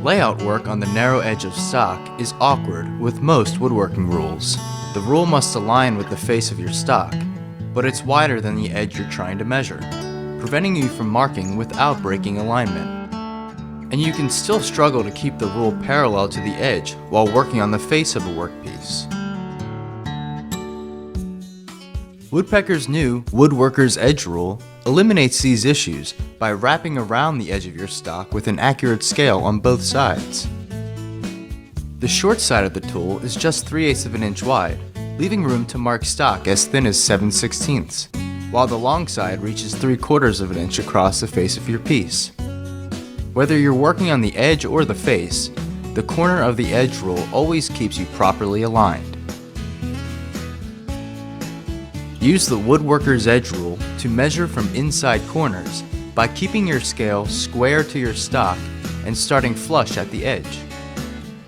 Layout work on the narrow edge of stock is awkward with most woodworking rules. The rule must align with the face of your stock, but it's wider than the edge you're trying to measure, preventing you from marking without breaking alignment. And you can still struggle to keep the rule parallel to the edge while working on the face of a workpiece. Woodpecker's new Woodworker's Edge rule eliminates these issues by wrapping around the edge of your stock with an accurate scale on both sides. The short side of the tool is just 3/8 of an inch wide, leaving room to mark stock as thin as 7/16, while the long side reaches 3/4 of an inch across the face of your piece. Whether you're working on the edge or the face, the corner of the edge rule always keeps you properly aligned. Use the Woodworker's Edge rule to measure from inside corners by keeping your scale square to your stock and starting flush at the edge.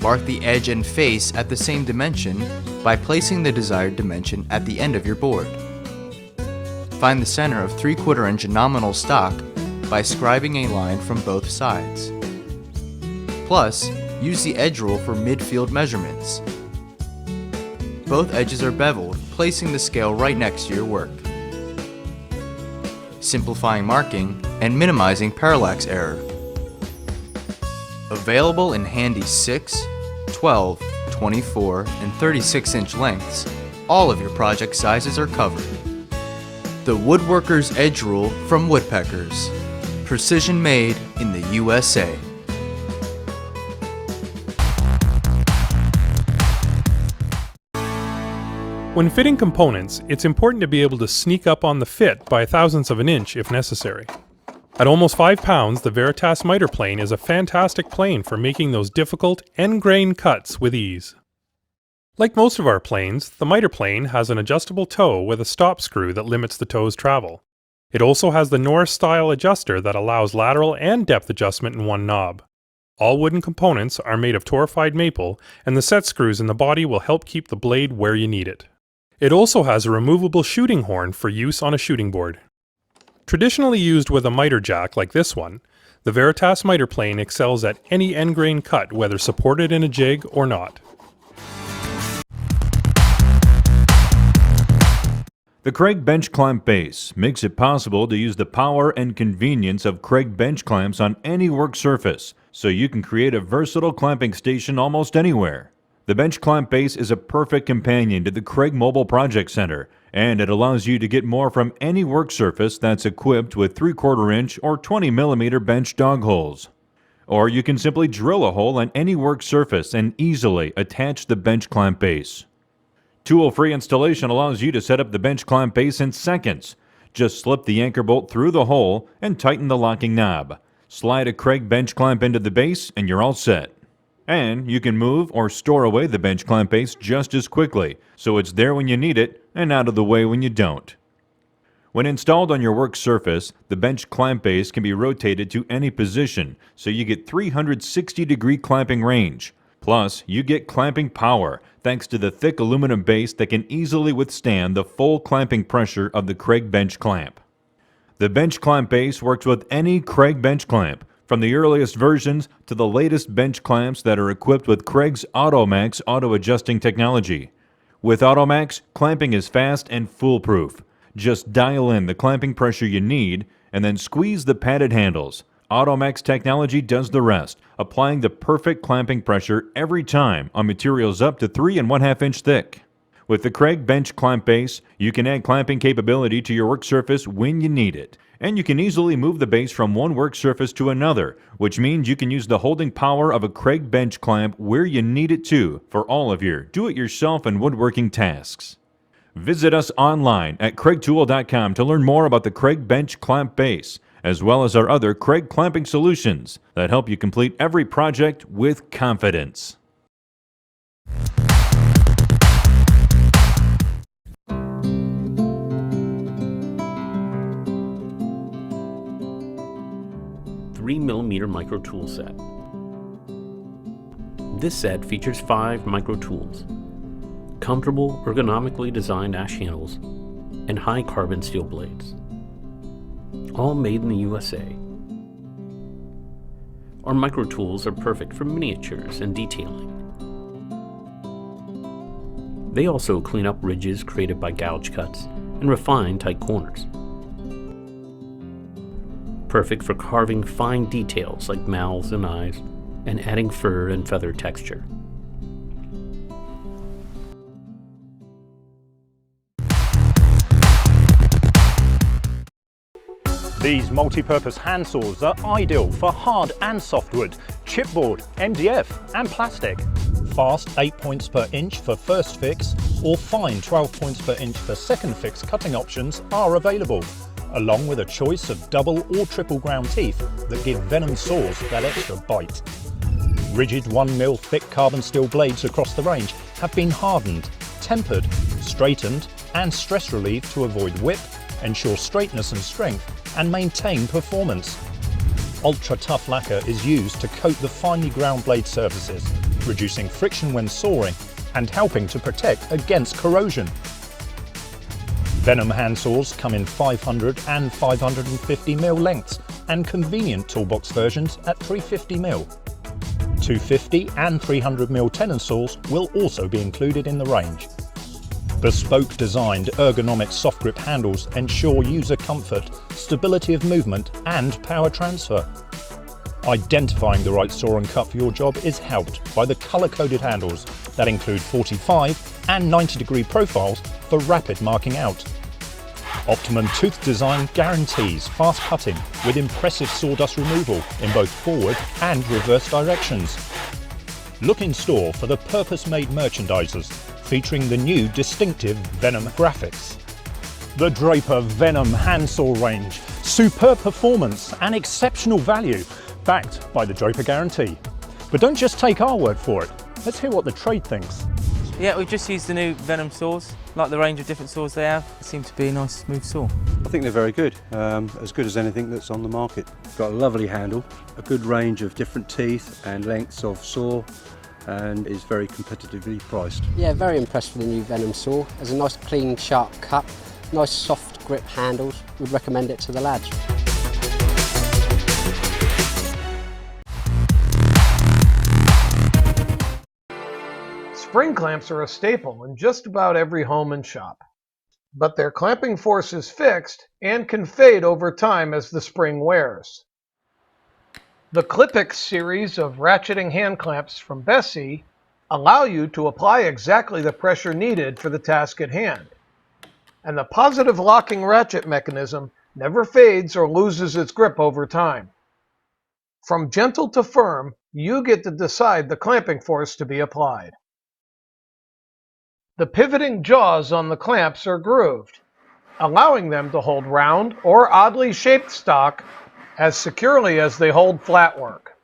Mark the edge and face at the same dimension by placing the desired dimension at the end of your board. Find the center of 3/4 inch nominal stock by scribing a line from both sides. Plus, use the edge rule for midfield measurements. Both edges are beveled, placing the scale right next to your work, simplifying marking and minimizing parallax error. Available in handy 6, 12, 24, and 36 inch lengths, all of your project sizes are covered. The Woodworker's Edge rule from Woodpeckers. Precision made in the USA. When fitting components, it's important to be able to sneak up on the fit by thousandths of an inch if necessary. At almost 5 pounds, the Veritas miter plane is a fantastic plane for making those difficult end-grain cuts with ease. Like most of our planes, the miter plane has an adjustable toe with a stop screw that limits the toe's travel. It also has the Norris-style adjuster that allows lateral and depth adjustment in one knob. All wooden components are made of torrefied maple, and the set screws in the body will help keep the blade where you need it. It also has a removable shooting horn for use on a shooting board. Traditionally used with a miter jack like this one, the Veritas miter plane excels at any end grain cut, whether supported in a jig or not. The Craig Bench Clamp Base makes it possible to use the power and convenience of Craig bench clamps on any work surface, so you can create a versatile clamping station almost anywhere. The Bench Clamp Base is a perfect companion to the Craig Mobile Project Center, and it allows you to get more from any work surface that's equipped with 3/4 inch or 20mm bench dog holes. Or you can simply drill a hole on any work surface and easily attach the Bench Clamp Base. Tool-free installation allows you to set up the Bench Clamp Base in seconds. Just slip the anchor bolt through the hole and tighten the locking knob. Slide a Craig bench clamp into the base and you're all set. And you can move or store away the bench clamp base just as quickly, so it's there when you need it and out of the way when you don't. When installed on your work surface, the bench clamp base can be rotated to any position, so you get 360-degree clamping range. Plus, you get clamping power thanks to the thick aluminum base that can easily withstand the full clamping pressure of the Craig bench clamp. The bench clamp base works with any Craig bench clamp, from the earliest versions to the latest bench clamps that are equipped with Craig's AutoMax auto-adjusting technology. With AutoMax, clamping is fast and foolproof. Just dial in the clamping pressure you need and then squeeze the padded handles. AutoMax technology does the rest, applying the perfect clamping pressure every time on materials up to 3 1/2 inch thick. With the Craig bench clamp base, you can add clamping capability to your work surface when you need it. And you can easily move the base from one work surface to another, which means you can use the holding power of a Craig bench clamp where you need it to for all of your do-it-yourself and woodworking tasks. Visit us online at craigtool.com to learn more about the Craig bench clamp base, as well as our other Craig clamping solutions that help you complete every project with confidence. $3mm micro tool set. This set features 5 micro tools, comfortable ergonomically designed ash handles, and high carbon steel blades. All made in the USA. Our micro tools are perfect for miniatures and detailing. They also clean up ridges created by gouge cuts and refine tight corners. Perfect for carving fine details like mouths and eyes and adding fur and feather texture. These multi-purpose hand saws are ideal for hard and softwood, chipboard, MDF and plastic. Fast 8 points per inch for first fix or fine 12 points per inch for second fix cutting options are available, along with a choice of double or triple ground teeth that give venom saws that extra bite. Rigid 1mm thick carbon steel blades across the range have been hardened, tempered, straightened and stress relieved to avoid whip, ensure straightness and strength and maintain performance. Ultra tough lacquer is used to coat the finely ground blade surfaces, reducing friction when sawing and helping to protect against corrosion. Venom hand saws come in 500 and 550mm lengths and convenient toolbox versions at 350mm. 250 and 300mm tenon saws will also be included in the range. Bespoke designed ergonomic soft grip handles ensure user comfort, stability of movement and power transfer. Identifying the right saw and cut for your job is helped by the colour-coded handles that include 45 and 90-degree profiles for rapid marking out. Optimum tooth design guarantees fast cutting with impressive sawdust removal in both forward and reverse directions. Look in store for the purpose-made merchandisers featuring the new distinctive Venom graphics. The Draper Venom handsaw range, superb performance and exceptional value, backed by the Draper guarantee. But don't just take our word for it, let's hear what the trade thinks. Yeah, we've just used the new Venom saws, like the range of different saws they have. It seems to be a nice smooth saw. I think they're very good, as good as anything that's on the market. Got a lovely handle, a good range of different teeth and lengths of saw, and is very competitively priced. Yeah, very impressed with the new Venom saw. Has a nice clean sharp cut, nice soft grip handles. Would recommend it to the lads. Spring clamps are a staple in just about every home and shop, but their clamping force is fixed and can fade over time as the spring wears. The Clipix series of ratcheting hand clamps from Bessie allow you to apply exactly the pressure needed for the task at hand, and the positive locking ratchet mechanism never fades or loses its grip over time. From gentle to firm, you get to decide the clamping force to be applied. The pivoting jaws on the clamps are grooved, allowing them to hold round or oddly shaped stock as securely as they hold flat work.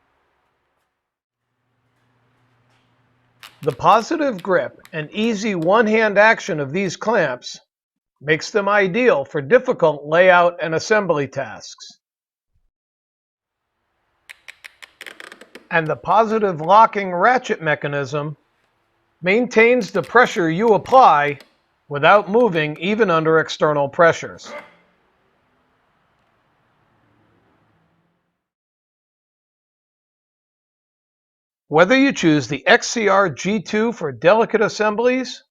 The positive grip and easy one-hand action of these clamps makes them ideal for difficult layout and assembly tasks. And the positive locking ratchet mechanism maintains the pressure you apply without moving even under external pressures. Whether you choose the XCR G2 for delicate assemblies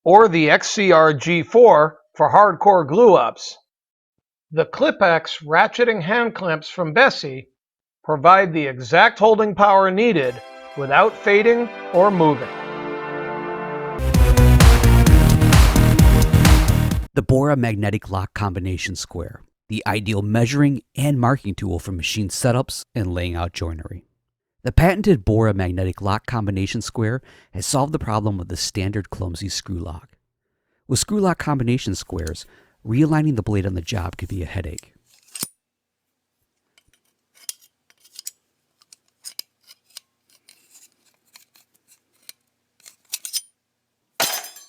or the XCR G4 for hardcore glue-ups, the Clipix ratcheting hand clamps from Bessie provide the exact holding power needed without fading or moving. The Bora Magnetic Lock Combination Square, the ideal measuring and marking tool for machine setups and laying out joinery. The patented Bora Magnetic Lock Combination Square has solved the problem with the standard clumsy screw lock. With screw lock combination squares, realigning the blade on the job could be a headache.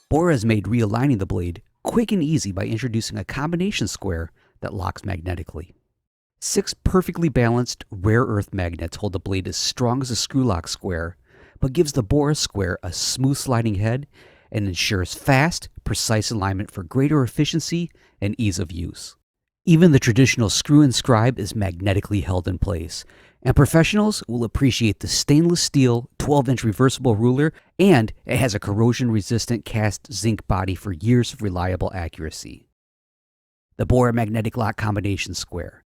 Bora has made realigning the blade quick and easy by introducing a combination square that locks magnetically. 6 perfectly balanced rare earth magnets hold the blade as strong as a screw lock square, but gives the Bora square a smooth sliding head and ensures fast, precise alignment for greater efficiency and ease of use. Even the traditional screw and scribe is magnetically held in place, and professionals will appreciate the stainless steel 12-inch reversible ruler, and it has a corrosion-resistant cast zinc body for years of reliable accuracy. The Bora Magnetic Lock Combination Square,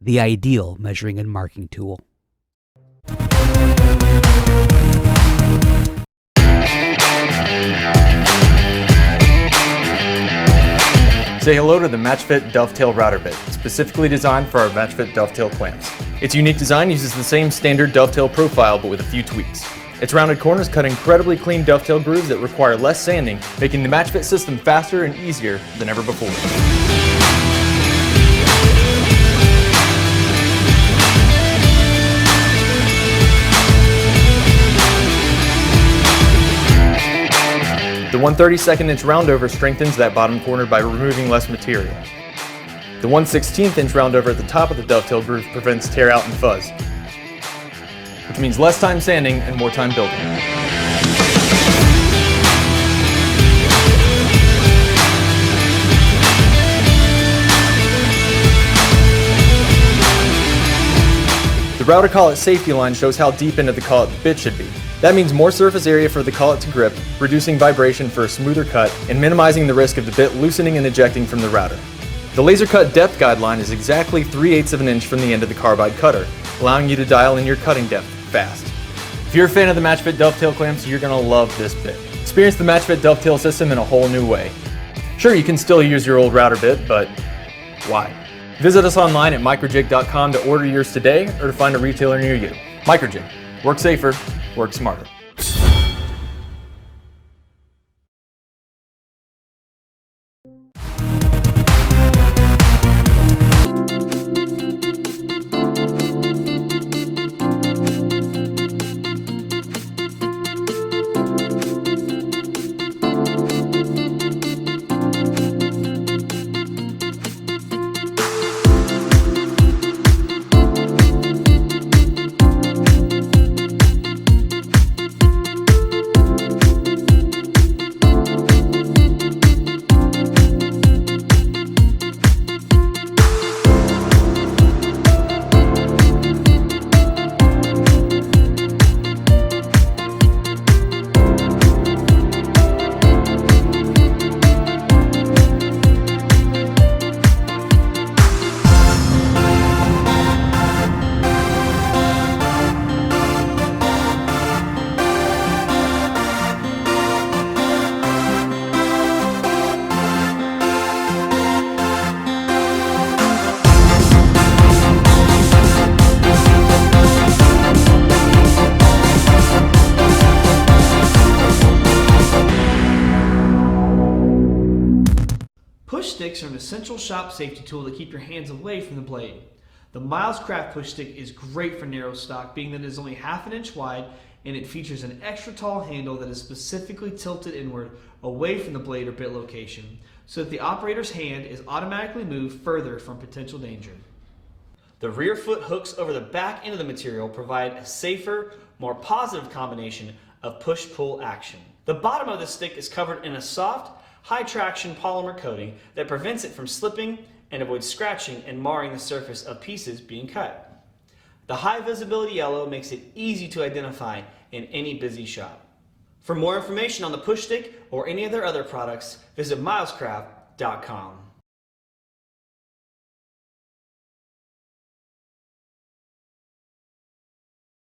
the ideal measuring and marking tool. Say hello to the MatchFit Dovetail Router Bit, specifically designed for our MatchFit Dovetail clamps. Its unique design uses the same standard dovetail profile but with a few tweaks. Its rounded corners cut incredibly clean dovetail grooves that require less sanding, making the MatchFit system faster and easier than ever before. The 1/32 inch roundover strengthens that bottom corner by removing less material. The 1/16 inch roundover at the top of the dovetail groove prevents tear out and fuzz, which means less time sanding and more time building. The router collet safety line shows how deep into the collet the bit should be. That means more surface area for the collet to grip, reducing vibration for a smoother cut, and minimizing the risk of the bit loosening and ejecting from the router. The laser cut depth guideline is exactly 3/8 of an inch from the end of the carbide cutter, allowing you to dial in your cutting depth fast. If you're a fan of the MatchFit dovetail clamps, you're going to love this bit. Experience the MatchFit dovetail system in a whole new way. Sure, you can still use your old router bit, but why? Visit us online at microjig.com to order yours today or to find a retailer near you. Microjig. Work safer, work smarter. Push sticks are an essential shop safety tool to keep your hands away from the blade. The Miles Craft push stick is great for narrow stock, being that it is only 1/2 inch wide, and it features an extra tall handle that is specifically tilted inward away from the blade or bit location, so that the operator's hand is automatically moved further from potential danger. The rear foot hooks over the back end of the material provide a safer, more positive combination of push-pull action. The bottom of the stick is covered in a soft, high-traction polymer coating that prevents it from slipping and avoids scratching and marring the surface of pieces being cut. The high-visibility yellow makes it easy to identify in any busy shop. For more information on the push stick or any of their other products, visit milescraft.com.